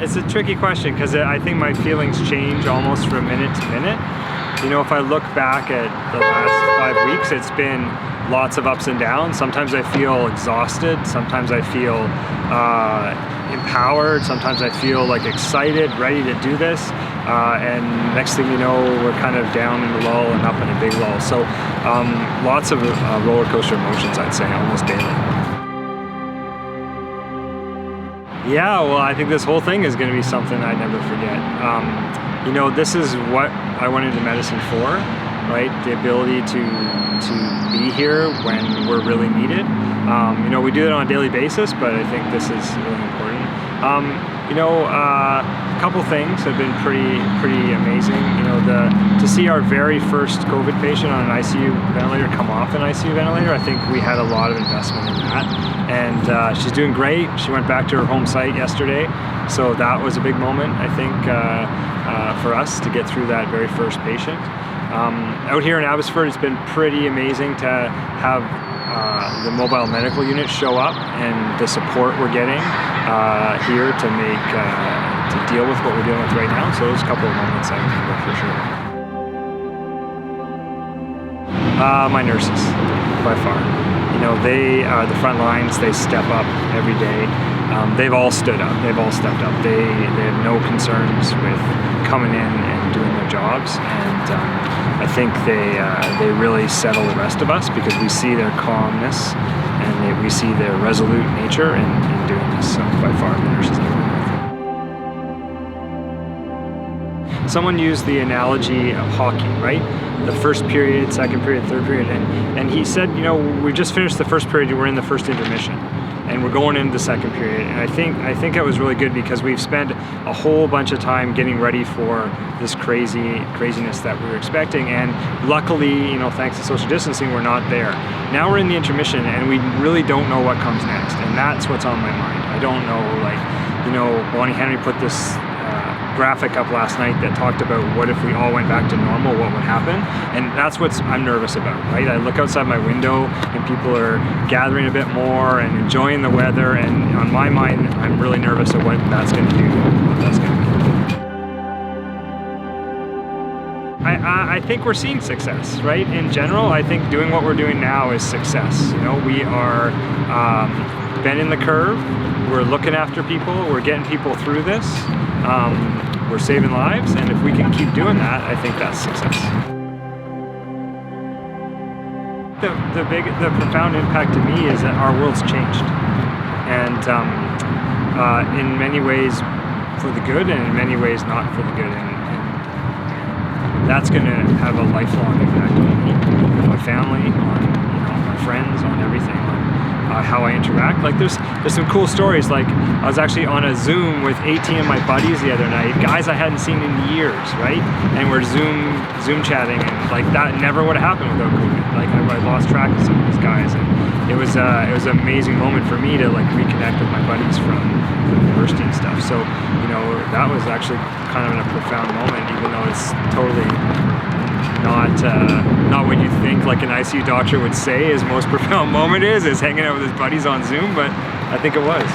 It's a tricky question because I think my feelings change almost from minute to minute. You know, if I look back at the last 5 weeks, it's been lots of ups and downs. Sometimes I feel exhausted, sometimes I feel empowered, sometimes I feel like excited, ready to do this, and next thing you know, we're kind of down in the lull and up in a big lull. So lots of roller coaster emotions, I'd say, almost daily. Yeah, well, I think this whole thing is going to be something I never forget. You know, this is what I went into medicine for, right? The ability to be here when we're really needed. You know, we do it on a daily basis, but I think this is really important. You know, a couple things have been pretty amazing. You know, to see our very first COVID patient on an ICU ventilator come off an ICU ventilator, I think we had a lot of investment in that. And she's doing great. She went back to her home site yesterday, so that was a big moment, I think, for us to get through that very first patient. Out here in Abbotsford, it's been pretty amazing to have the mobile medical unit show up and the support we're getting here to deal with what we're dealing with right now. So there's a couple of moments I remember for sure. My nurses, by far. You know, they are the front lines. They step up every day. They've all stood up. They've all stepped up. They have no concerns with coming in and doing their jobs. And I think they really settle the rest of us because we see their calmness and we see their resolute nature in doing this. So by far, the nurses I work with. Someone used the analogy of hockey, right? The first period, second period, third period, and he said, you know, we just finished the first period, we're in the first intermission, and we're going into the second period. And I think it was really good because we've spent a whole bunch of time getting ready for this craziness that we were expecting, and luckily, you know, thanks to social distancing, we're not there. Now we're in the intermission, and we really don't know what comes next, and that's what's on my mind. I don't know, like, you know, Bonnie Henry put this graphic up last night that talked about what if we all went back to normal, what would happen, and that's what I'm nervous about, right? I look outside my window and people are gathering a bit more and enjoying the weather, and on my mind, I'm really nervous of what that's going to do, what that's going to do. I think we're seeing success, right? In general, I think doing what we're doing now is success. You know, we are bending the curve, we're looking after people, we're getting people through this. We're saving lives, and if we can keep doing that, I think that's success. The profound impact to me is that our world's changed, and in many ways for the good, and in many ways not for the good, and that's going to have a lifelong impact on me, on my family, on, you know, my friends, on everything. How I interact. Like there's some cool stories. Like I was actually on a Zoom with 18 of my buddies the other night, guys I hadn't seen in years, right? And we're Zoom chatting, and like that never would have happened without COVID. Like I lost track of some of these guys, and it was an amazing moment for me to like reconnect with my buddies from university and stuff. So, you know, that was actually kind of a profound moment, even though it's totally not what you think like an ICU doctor would say his most profound moment is hanging out with his buddies on Zoom, but I think it was.